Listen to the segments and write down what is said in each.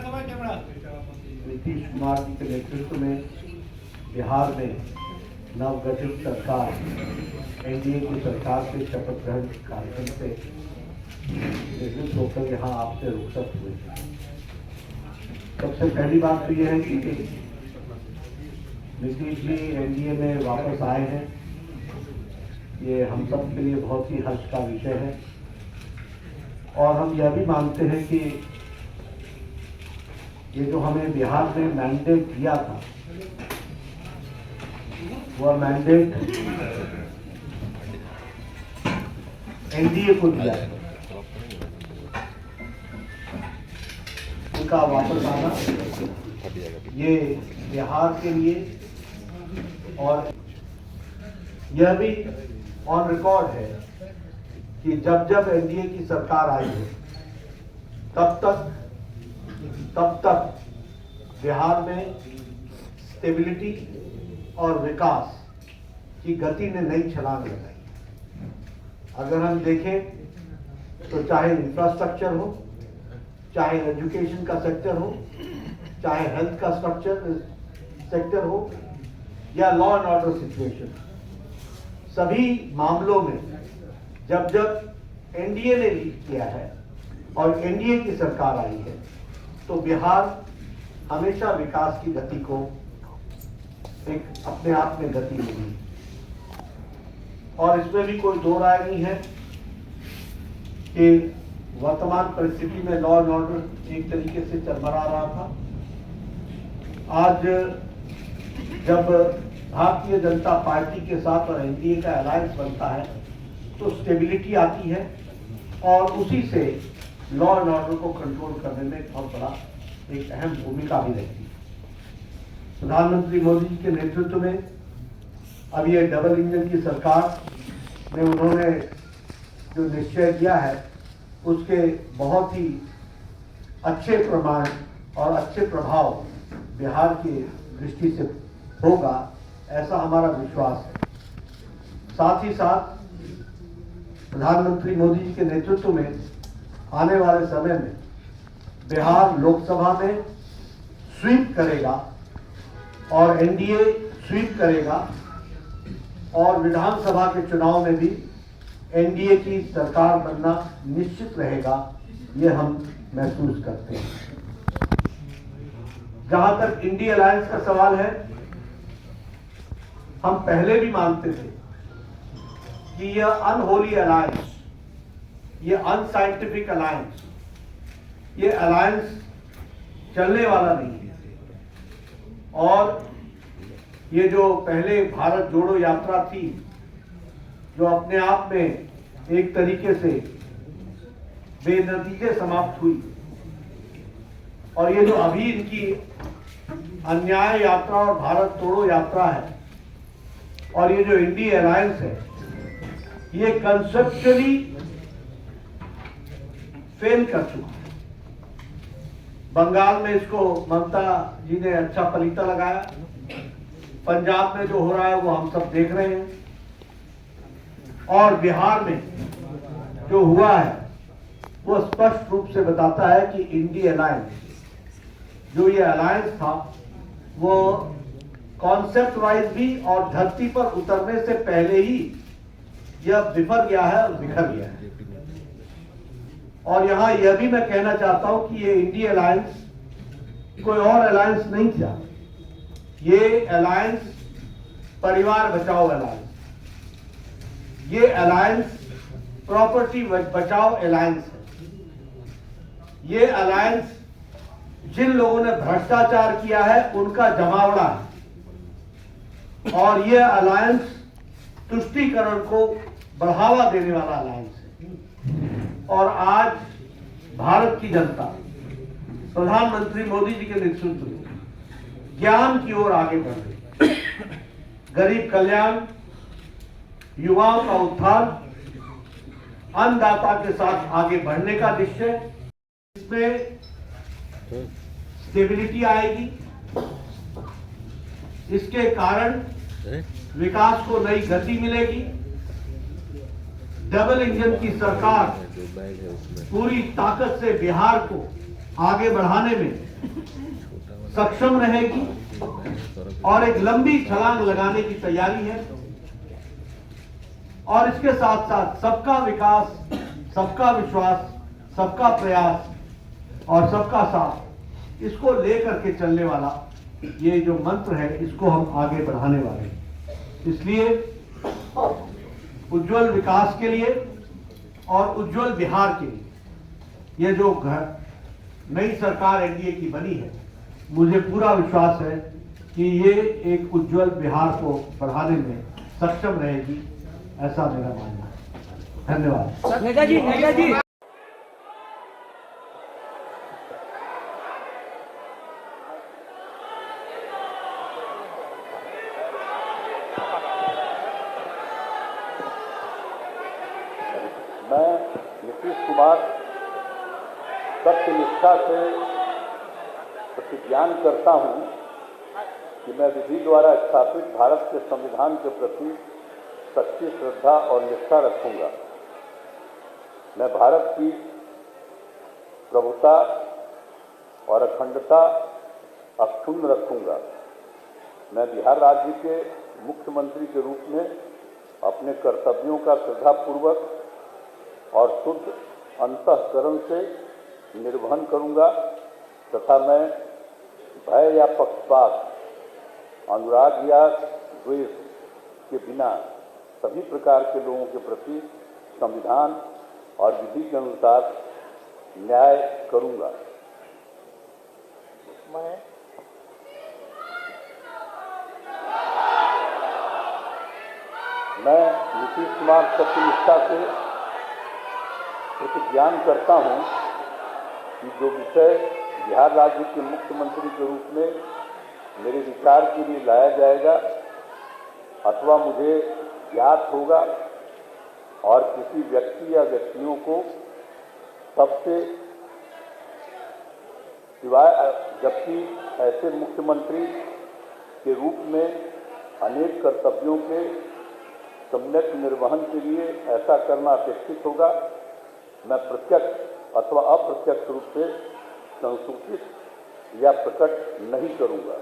नीतीश कुमार जी के नेतृत्व में बिहार में नवगठित सरकार एनडीए की सरकार के शपथ ग्रहण कार्यक्रम से निर्मित होकर यहाँ आपसे रुखसत हुए। सबसे पहली बात तो यह है कि नीतीश जी एनडीए में वापस आए हैं, ये हम सब के लिए बहुत ही हर्ष का विषय है। और हम यह भी मानते हैं कि ये जो हमें बिहार में मैंडेट दिया था, वह मैंडेट एनडीए को दिया है। उनका वापस आना ये बिहार के लिए और यह भी ऑन रिकॉर्ड है कि जब जब एनडीए की सरकार आई है तब तक बिहार में स्टेबिलिटी और विकास की गति ने नई छलांग लगाई। अगर हम देखें तो चाहे इंफ्रास्ट्रक्चर हो, चाहे एजुकेशन का सेक्टर हो, चाहे हेल्थ का सेक्टर हो या लॉ एंड ऑर्डर सिचुएशन, सभी मामलों में जब एनडीए ने लीड किया है और एनडीए की सरकार आई है तो बिहार हमेशा विकास की गति को एक अपने आप में गति मिली। और इसमें भी कोई दो राय नहीं है कि वर्तमान परिस्थिति में लॉ एंड ऑर्डर एक तरीके से चरमरा रहा था। आज जब भारतीय जनता पार्टी के साथ और एनडीए का अलायंस बनता है तो स्टेबिलिटी आती है और उसी से लॉ एंड ऑर्डर को कंट्रोल करने में बहुत बड़ा एक अहम भूमिका भी रहती है। प्रधानमंत्री मोदी जी के नेतृत्व में अब ये डबल इंजन की सरकार में उन्होंने जो निश्चय किया है उसके बहुत ही अच्छे प्रमाण और अच्छे प्रभाव बिहार की दृष्टि से होगा, ऐसा हमारा विश्वास है। साथ ही साथ प्रधानमंत्री मोदी जी के नेतृत्व में आने वाले समय में बिहार लोकसभा में स्वीप करेगा और एनडीए स्वीप करेगा और विधानसभा के चुनाव में भी एनडीए की सरकार बनना निश्चित रहेगा, ये हम महसूस करते हैं। जहां तक इंडिया अलायंस का सवाल है, हम पहले भी मानते थे कि यह अनहोली अलायंस, ये अनसाइंटिफिक अलायंस, ये अलायंस चलने वाला नहीं है। और ये जो पहले भारत जोड़ो यात्रा थी जो अपने आप में एक तरीके से बेनतीजे समाप्त हुई, और ये जो अभी इनकी अन्याय यात्रा और भारत तोड़ो यात्रा है और ये जो इंडिया अलायंस है, ये कंसेप्चुअली फेल कर चुका है। बंगाल में इसको ममता जी ने अच्छा पलीता लगाया, पंजाब में जो हो रहा है वो हम सब देख रहे हैं, और बिहार में जो हुआ है वो स्पष्ट रूप से बताता है कि इंडिया अलायंस, जो ये अलायंस था, वो कॉन्सेप्ट वाइज भी और धरती पर उतरने से पहले ही यह बिफर गया है और बिखर गया है। और यहां यह भी मैं कहना चाहता हूं कि ये इंडिया अलायंस कोई और अलायंस नहीं था, ये अलायंस परिवार बचाओ अलायंस, ये अलायंस प्रॉपर्टी बचाओ अलायंस है। ये अलायंस जिन लोगों ने भ्रष्टाचार किया है उनका जमावड़ा है, और ये अलायंस तुष्टीकरण को बढ़ावा देने वाला अलायंस है। और आज भारत की जनता प्रधानमंत्री मोदी जी के नेतृत्व में ज्ञान की ओर आगे बढ़ रही है। गरीब कल्याण, युवाओं का उत्थान, अन्नदाता के साथ आगे बढ़ने का निश्चय, इसमें स्टेबिलिटी आएगी। इसके कारण विकास को नई गति मिलेगी। डबल इंजन की सरकार पूरी ताकत से बिहार को आगे बढ़ाने में सक्षम रहेगी और एक लंबी छलांग लगाने की तैयारी है। और इसके साथ साथ सबका विकास, सबका विश्वास, सबका प्रयास और सबका साथ, इसको लेकर के चलने वाला ये जो मंत्र है, इसको हम आगे बढ़ाने वाले हैं। इसलिए उज्जवल विकास के लिए और उज्जवल बिहार के लिए ये जो नई सरकार एनडीए की बनी है, मुझे पूरा विश्वास है कि ये एक उज्जवल बिहार को बढ़ाने में सक्षम रहेगी, ऐसा मेरा मानना है। धन्यवाद। नेताजी मैं नीतीश कुमार सत्यनिष्ठा से प्रतिज्ञान करता हूं कि मैं विधि द्वारा स्थापित भारत के संविधान के प्रति सच्ची श्रद्धा और निष्ठा रखूंगा। मैं भारत की प्रभुता और अखंडता अक्षुण्ण रखूंगा। मैं बिहार राज्य के मुख्यमंत्री के रूप में अपने कर्तव्यों का श्रद्धापूर्वक और शुद्ध अंतःकरण से निर्वहन करूंगा तथा मैं भय या पक्षपात, अनुराग या द्वेष के बिना सभी प्रकार के लोगों के प्रति संविधान और विधि के अनुसार न्याय करूंगा। मैं नीतीश कुमार सत्यनिष्ठा से प्रतिज्ञान करता हूं कि जो विषय बिहार राज्य के मुख्यमंत्री के रूप में मेरे विचार के लिए लाया जाएगा अथवा मुझे ज्ञात होगा और किसी व्यक्ति या व्यक्तियों को सबसे सिवाय, जबकि ऐसे मुख्यमंत्री के रूप में अनेक कर्तव्यों के सम्यक निर्वहन के लिए ऐसा करना अपेक्षित होगा, मैं प्रत्यक्ष अथवा अप्रत्यक्ष रूप से संसूचित या प्रकट नहीं करूंगा।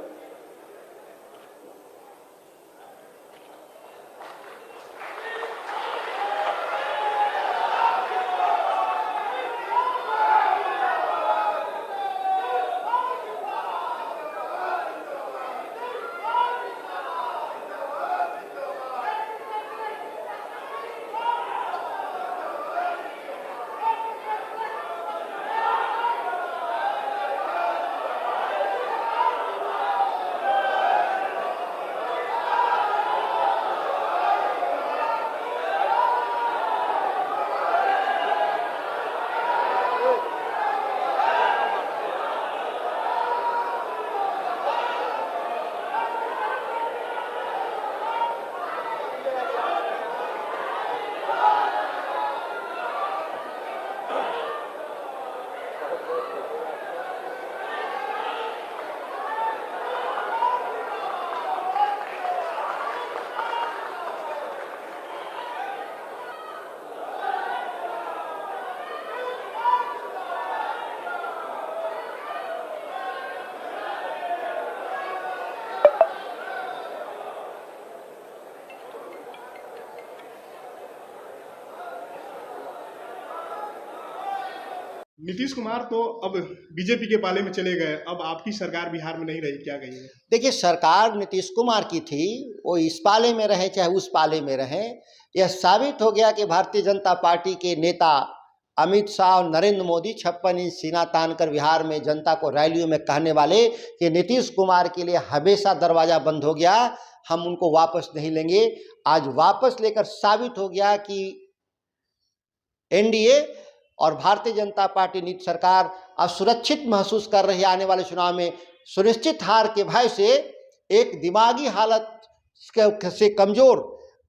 नीतीश कुमार तो अब बीजेपी के पाले में चले गए, अब आपकी सरकार बिहार में नहीं रही, क्या कहिए? देखिए, सरकार नीतीश कुमार की थी, वो इस पाले में रहे चाहे उस पाले में रहे, यह साबित हो गया कि भारतीय जनता पार्टी के नेता अमित शाह और नरेंद्र मोदी 56 इंच सीना तान कर बिहार में जनता को रैलियों में कहने वाले कि नीतीश कुमार के लिए हमेशा दरवाजा बंद हो गया, हम उनको वापस नहीं लेंगे। आज वापस लेकर साबित हो गया कि एनडीए और भारतीय जनता पार्टी नीति सरकार असुरक्षित महसूस कर रही है। आने वाले चुनाव में सुनिश्चित हार के भय से एक दिमागी हालत से कमजोर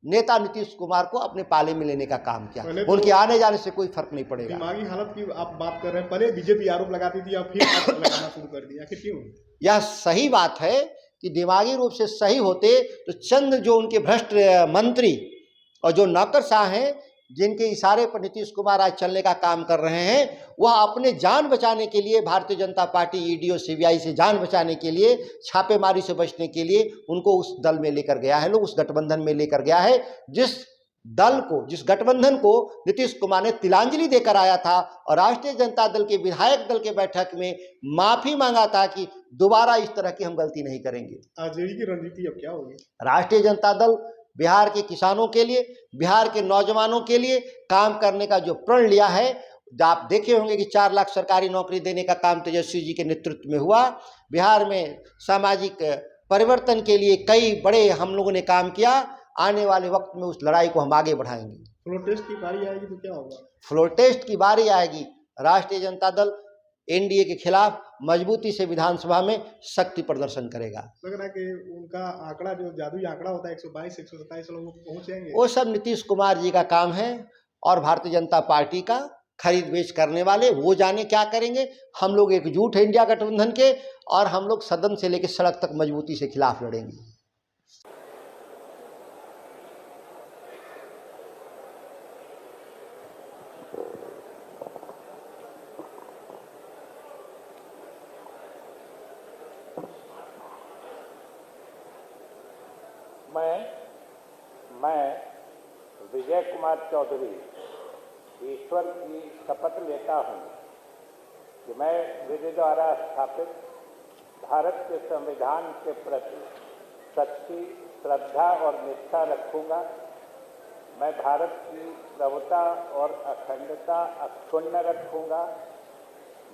नेता नीतीश कुमार को अपने पाले में लेने का काम किया। तो उनके आने जाने से कोई फर्क नहीं पड़ेगा। दिमागी हालत की आप बात कर रहे हैं, पहले बीजेपी आरोप लगाती थी, अब फिर लगाना शुरू कर दिया, आखिर क्यों? यह सही बात है कि दिमागी रूप से सही होते तो चंद जो उनके भ्रष्ट मंत्री और जो नौकरशाह हैं जिनके इशारे पर नीतीश कुमार आज चलने का काम कर रहे हैं, वह अपने जान बचाने के लिए, भारतीय जनता पार्टी ईडी और सीबीआई से जान बचाने के लिए, छापेमारी से बचने के लिए उनको उस दल में लेकर गया है, लोग उस गठबंधन में लेकर गया है, जिस दल को, जिस गठबंधन को नीतीश कुमार ने तिलांजलि देकर आया था और राष्ट्रीय जनता दल के विधायक दल के बैठक में माफी मांगा था कि दोबारा इस तरह की हम गलती नहीं करेंगे। आरजेडी की रणनीति अब क्या होगी? राष्ट्रीय जनता दल बिहार के किसानों के लिए, बिहार के नौजवानों के लिए काम करने का जो प्रण लिया है, आप देखे होंगे कि 4 लाख सरकारी नौकरी देने का काम तेजस्वी जी के नेतृत्व में हुआ। बिहार में सामाजिक परिवर्तन के लिए कई बड़े हम लोगों ने काम किया। आने वाले वक्त में उस लड़ाई को हम आगे बढ़ाएंगे। फ्लोर टेस्ट की बारी आएगी तो क्या होगा? फ्लोर टेस्ट की बारी आएगी, राष्ट्रीय जनता दल एनडीए के खिलाफ मजबूती से विधानसभा में शक्ति प्रदर्शन करेगा। लग रहा है कि उनका आंकड़ा, जो जादुई आंकड़ा होता है 122 127 लोग पहुंच जाएंगे। वो सब नीतीश कुमार जी का काम है और भारतीय जनता पार्टी का खरीद बेच करने वाले वो जाने क्या करेंगे। हम लोग एकजुट हैं इंडिया गठबंधन के, और हम लोग सदन से लेकर सड़क तक मजबूती से खिलाफ लड़ेंगे। मैं विजय कुमार चौधरी ईश्वर की शपथ लेता हूं कि मैं विधि द्वारा स्थापित भारत के संविधान के प्रति सच्ची श्रद्धा और निष्ठा रखूंगा। मैं भारत की प्रभुता और अखंडता अक्षुण्ण रखूंगा।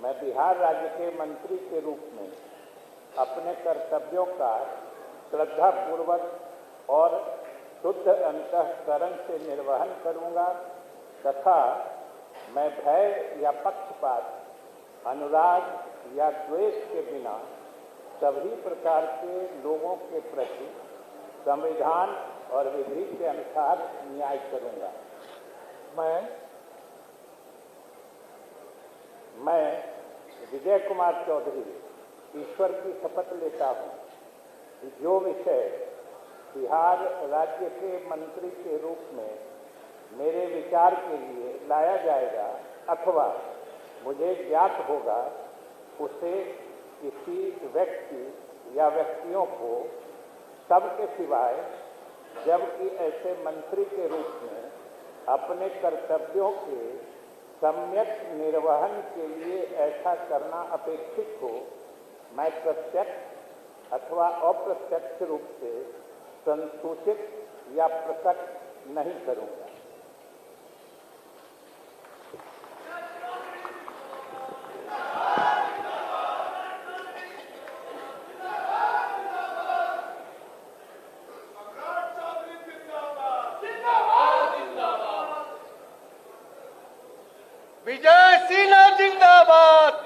मैं बिहार राज्य के मंत्री के रूप में अपने कर्तव्यों का श्रद्धापूर्वक और शुद्ध अंतःकरण से निर्वहन करूंगा तथा मैं भय या पक्षपात, अनुराग या द्वेष के बिना सभी प्रकार के लोगों के प्रति संविधान और विधि के अनुसार न्याय करूंगा। मैं विजय कुमार चौधरी ईश्वर की शपथ लेता हूं कि जो विषय बिहार राज्य के मंत्री के रूप में मेरे विचार के लिए लाया जाएगा अथवा मुझे ज्ञात होगा, उसे किसी व्यक्ति या व्यक्तियों को सबके सिवाय, जबकि ऐसे मंत्री के रूप में अपने कर्तव्यों के सम्यक निर्वहन के लिए ऐसा करना अपेक्षित हो, मैं प्रत्यक्ष अथवा अप्रत्यक्ष रूप से संसूचित या प्रकट नहीं करूंगा। विजय सिन्हा जिंदाबाद।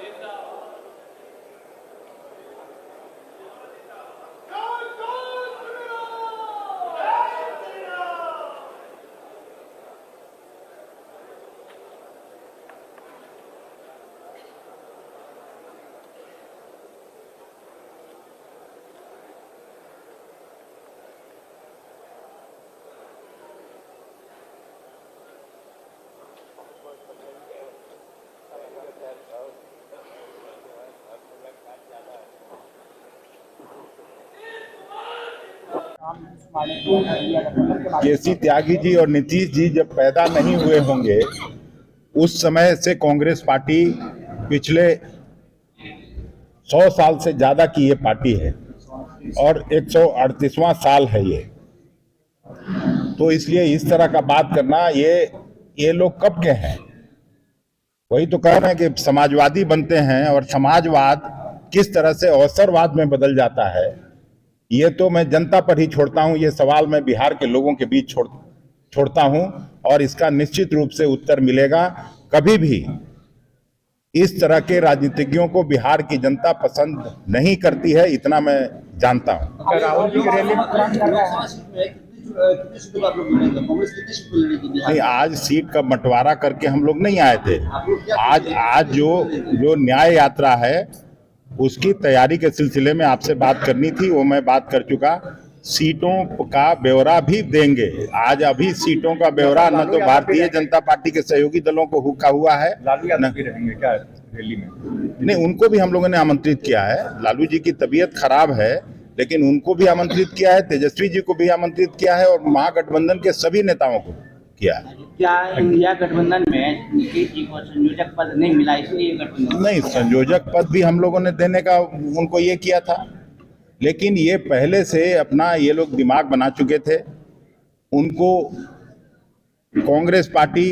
केसी त्यागी जी और नीतीश जी जब पैदा नहीं हुए होंगे, उस समय से कांग्रेस पार्टी पिछले 100 साल से ज्यादा की ये पार्टी है और 138वां साल है ये। तो इसलिए इस तरह का बात करना, ये लोग कब के हैं? वही तो कह रहे हैं कि समाजवादी बनते हैं और समाजवाद किस तरह से अवसरवाद में बदल जाता है, ये तो मैं जनता पर ही छोड़ता हूं। ये सवाल मैं बिहार के लोगों के बीच छोड़ता हूं और इसका निश्चित रूप से उत्तर मिलेगा। कभी भी इस तरह के राजनीतिज्ञों को बिहार की जनता पसंद नहीं करती है, इतना मैं जानता हूं। राहुल जी की रैली नहीं, आज सीट का बंटवारा करके हम लोग नहीं आए थे। आज जो न्याय यात्रा है उसकी तैयारी के सिलसिले में आपसे बात करनी थी, वो मैं बात कर चुका। सीटों का ब्यौरा भी देंगे। आज अभी सीटों का ब्यौरा न तो भारतीय जनता पार्टी के सहयोगी दलों को हुक्का हुआ है, लालू यादव भी रहेंगे क्या रैली में? नहीं, उनको भी हम लोगों ने आमंत्रित किया है। लालू जी की तबीयत खराब है, लेकिन उनको भी आमंत्रित किया है, तेजस्वी जी को भी आमंत्रित किया है और महागठबंधन के सभी नेताओं को किया है। क्या इंडिया गठबंधन में नीतीश जी को संयोजक पद नहीं मिला, इसलिए गठबंधन? नहीं, संयोजक पद भी हम लोगों ने देने का उनको ये किया था, लेकिन ये पहले से अपना ये लोग दिमाग बना चुके थे। उनको कांग्रेस पार्टी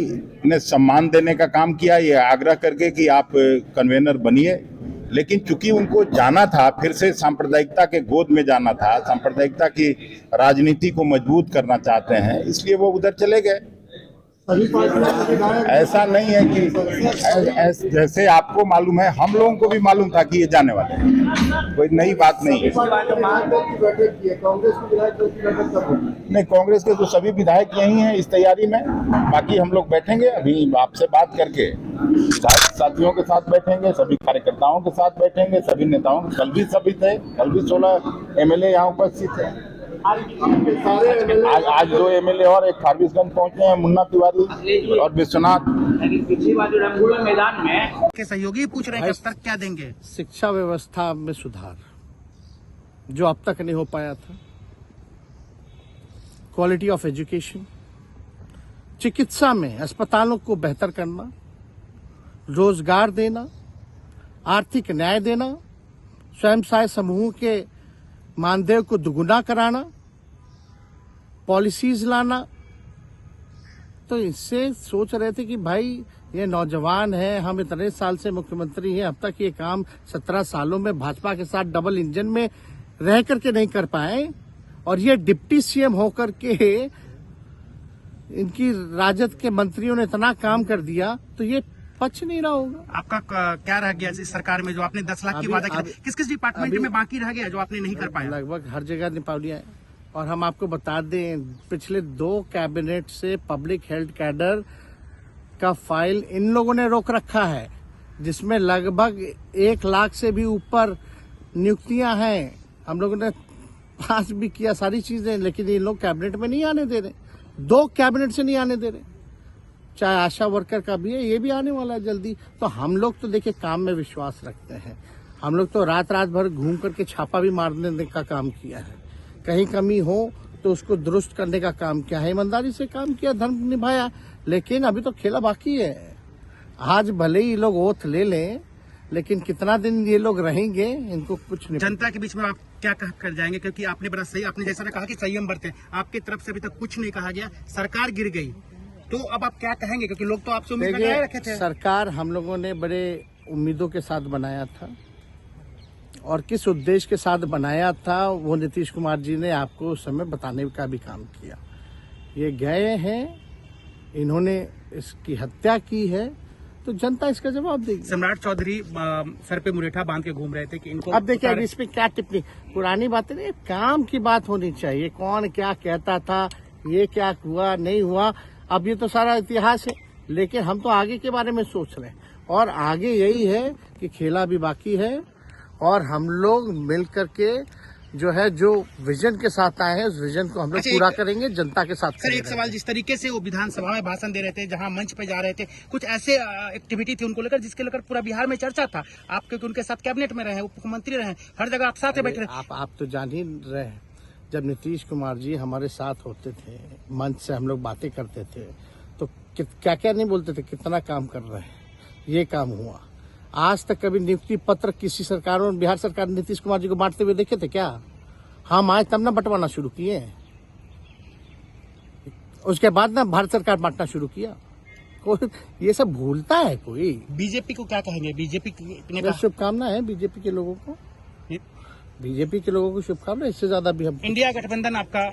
ने सम्मान देने का काम किया, ये आग्रह करके कि आप कन्वेनर बनिए, लेकिन चूंकि उनको जाना था, फिर से सांप्रदायिकता के गोद में जाना था, सांप्रदायिकता की राजनीति को मजबूत करना चाहते हैं, इसलिए वो उधर चले गए। ऐसा नहीं है कि जैसे आपको मालूम है, हम लोगों को भी मालूम था कि ये जाने वाले हैं, कोई नई बात नहीं है। नहीं, कांग्रेस के तो सभी विधायक यही हैं इस तैयारी में। बाकी हम लोग बैठेंगे, अभी आपसे बात करके विधायक साथियों के साथ बैठेंगे, सभी कार्यकर्ताओं के साथ बैठेंगे, सभी नेताओं। कल भी सभी थे, कल भी 16 एमएलए यहाँ उपस्थित थे। आज 2 एमएलए और एक फारबिसगंज पहुंचे हैं, मुन्ना तिवारी और विश्वनाथ। पिछली बार जो रंगूला मैदान में के सहयोगी पूछ रहे हैं कि क्या देंगे? शिक्षा व्यवस्था में सुधार जो अब तक नहीं हो पाया था, क्वालिटी ऑफ एजुकेशन, चिकित्सा में अस्पतालों को बेहतर करना, रोजगार देना, आर्थिक न्याय देना, स्वयं सहायता समूह के मानदेय को दुगुना कराना, पॉलिसीज लाना। तो इससे सोच रहे थे कि भाई ये नौजवान है, हम इतने साल से मुख्यमंत्री हैं, अब तक ये काम 17 सालों में भाजपा के साथ डबल इंजन में रह करके नहीं कर पाए, और ये डिप्टी सीएम होकर के इनकी राजद के मंत्रियों ने इतना काम कर दिया, तो ये पच नहीं रहा होगा। आपका क्या रह गया इस सरकार में जो आपने 10 लाख की वादा किया? किस किस डिपार्टमेंट में बाकी रह गया जो आपने नहीं कर पाया? लगभग हर जगह निपा लिया है। और हम आपको बता दें, पिछले 2 कैबिनेट से पब्लिक हेल्थ कैडर का फाइल इन लोगों ने रोक रखा है, जिसमें लगभग 1 लाख से भी ऊपर नियुक्तियां हैं। हम लोगों ने पास भी किया सारी चीजें, लेकिन ये लोग कैबिनेट में नहीं आने दे रहे। 2 कैबिनेट से नहीं आने दे रहे। चाहे आशा वर्कर का भी है, ये भी आने वाला है जल्दी। तो हम लोग तो देखिए काम में विश्वास रखते हैं। हम लोग तो रात भर घूम करके छापा भी मारने का काम किया है। कहीं कमी हो तो उसको दुरुस्त करने का काम किया है, ईमानदारी से काम किया, धर्म निभाया। लेकिन अभी तो खेला बाकी है। आज भले ही लोग ओथ ले लें, लेकिन कितना दिन ये लोग रहेंगे, इनको कुछ नहीं। जनता के बीच में आप क्या कह कर जाएंगे? क्योंकि आपने बड़ा सही, आपने जैसा कहा कि संयम बरते, आपकी तरफ से अभी तक कुछ नहीं कहा गया, सरकार गिर गई, तो अब आप क्या कहेंगे? क्योंकि लोग तो आपसे उम्मीद लगाए रखे थे। सरकार हम लोगों ने बड़े उम्मीदों के साथ बनाया था, और किस उद्देश्य के साथ बनाया था वो नीतीश कुमार जी ने आपको उस समय बताने का भी काम किया। ये गए हैं, इन्होंने इसकी हत्या की है, तो जनता इसका जवाब देगी। सम्राट चौधरी सर पे मुरेठा बांध के घूम रहे थे कि इनको अब देखिए, इस पे क्या टिप्पणी, पुरानी बातें नहीं, काम की बात होनी चाहिए। कौन क्या कहता था, ये क्या हुआ नहीं हुआ, अब ये तो सारा इतिहास है। लेकिन हम तो आगे के बारे में सोच रहे हैं, और आगे यही है कि खेला भी बाकी है, और हम लोग मिल करके जो है, जो विजन के साथ आए हैं, उस विजन को हम लोग पूरा करेंगे, जनता के साथ। सर, एक सवाल, जिस तरीके से वो विधानसभा में भाषण दे रहे थे, जहां मंच पे जा रहे थे, कुछ ऐसे एक्टिविटी थी उनको लेकर जिसके लेकर पूरा बिहार में चर्चा था। आप क्योंकि उनके साथ कैबिनेट में रहे, उप मुख्यमंत्री रहे, हर जगह आप साथ बैठे रहे। आप तो जान ही रहे हैं, जब नीतीश कुमार जी हमारे साथ होते थे, मंच से हम लोग बातें करते थे, तो क्या क्या नहीं बोलते थे, कितना काम कर रहे हैं, ये काम हुआ। आज तक कभी नियुक्ति पत्र किसी सरकारों, बिहार सरकार नीतीश कुमार जी को बांटते हुए देखे थे क्या? हम आए तब ना बंटवाना शुरू किए, उसके बाद ना भारत सरकार बांटना शुरू किया। कोई ये सब भूलता है कोई? बीजेपी को क्या कहेंगे? बीजेपी ने शुभकामना है बीजेपी के लोगों को, बीजेपी के लोगों को शुभकामना। इससे ज्यादा भी हम इंडिया गठबंधन आपका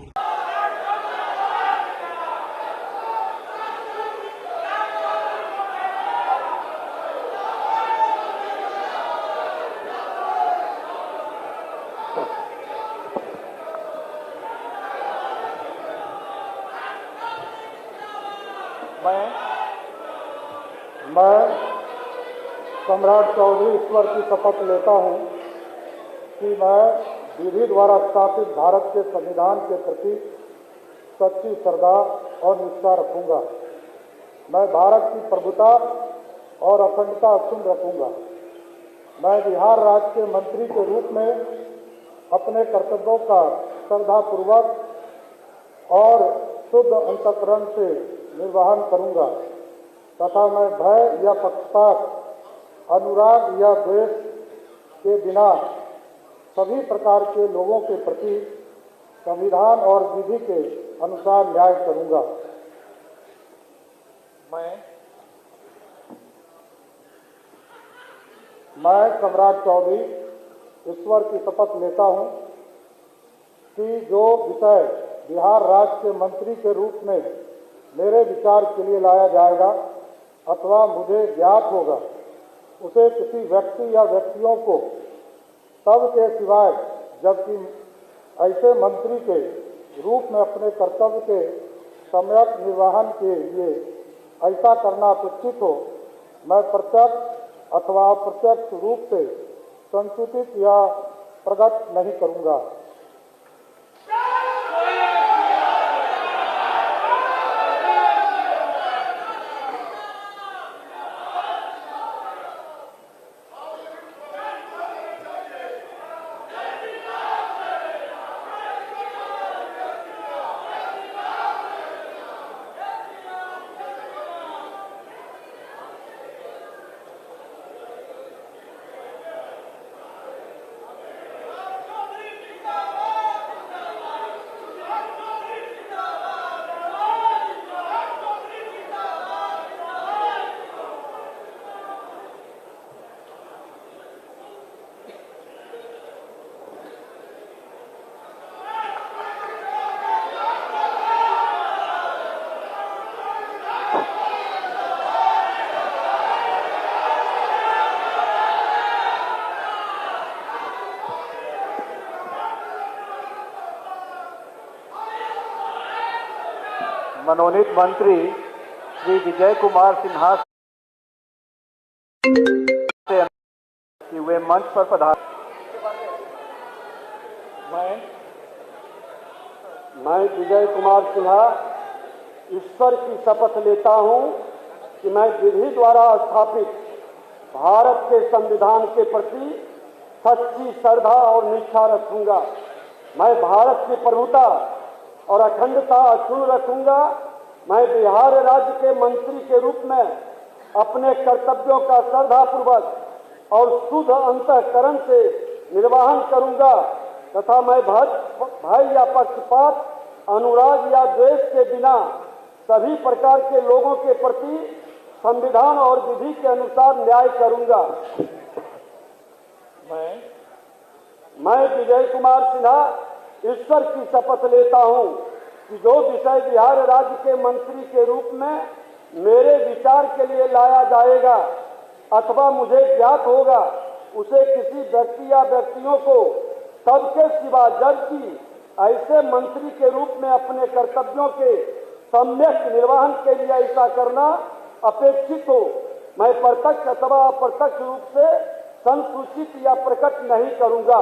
मैं सम्राट चौधरी ईश्वर की शपथ लेता हूं कि मैं विधि द्वारा स्थापित भारत के संविधान के प्रति सच्ची श्रद्धा और निष्ठा रखूंगा। मैं भारत की प्रभुता और अखंडता अक्षुण्ण रखूंगा। मैं बिहार राज्य के मंत्री के रूप में अपने कर्तव्यों का श्रद्धापूर्वक और शुद्ध अंतःकरण से निर्वहन करूंगा तथा मैं भय या पक्षपात, अनुराग या द्वेष के बिना सभी प्रकार के लोगों के प्रति संविधान और विधि के अनुसार न्याय करूंगा। मैं सम्राट चौधरी ईश्वर की शपथ लेता हूं कि जो विषय बिहार राज्य के मंत्री के रूप में मेरे विचार के लिए लाया जाएगा अथवा मुझे ज्ञात होगा, उसे किसी व्यक्ति या व्यक्तियों को तब के सिवाय जबकि ऐसे मंत्री के रूप में अपने कर्तव्य के सम्यक निर्वहन के लिए ऐसा करना अपेक्षित हो, मैं प्रत्यक्ष अथवा अप्रत्यक्ष रूप से संसूचित या प्रकट नहीं करूंगा। मनोनीत मंत्री श्री विजय कुमार सिन्हा से कि वे मंच पर पधार। मैं विजय कुमार सिन्हा ईश्वर की शपथ लेता हूं कि मैं विधि द्वारा स्थापित भारत के संविधान के प्रति सच्ची श्रद्धा और निष्ठा रखूंगा। मैं भारत की प्रभुता और अखंडता अक्षुण्ण रखूंगा। मैं बिहार राज्य के मंत्री के रूप में अपने कर्तव्यों का श्रद्धापूर्वक और शुद्ध अंतःकरण से निर्वहन करूंगा तथा मैं भय या पक्षपात, अनुराग या द्वेष के बिना सभी प्रकार के लोगों के प्रति संविधान और विधि के अनुसार न्याय करूंगा। मैं विजय कुमार सिन्हा ईश्वर की शपथ लेता हूं कि जो विषय बिहार राज्य के मंत्री के रूप में मेरे विचार के लिए लाया जाएगा अथवा मुझे ज्ञात होगा, उसे किसी व्यक्ति या व्यक्तियों को तब के सिवा जबकि ऐसे मंत्री के रूप में अपने कर्तव्यों के सम्यक निर्वहन के लिए ऐसा करना अपेक्षित हो, मैं प्रत्यक्ष अथवा अप्रत्यक्ष रूप से संसूचित या प्रकट नहीं करूंगा।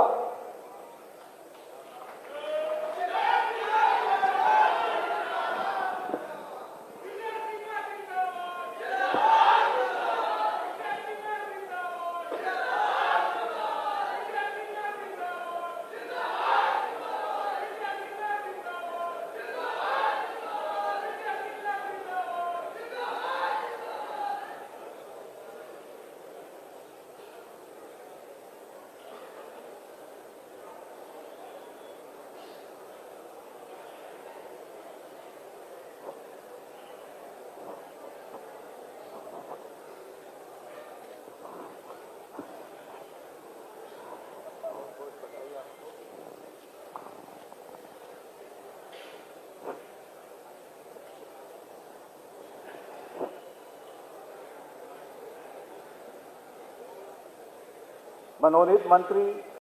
मनोनीत मंत्री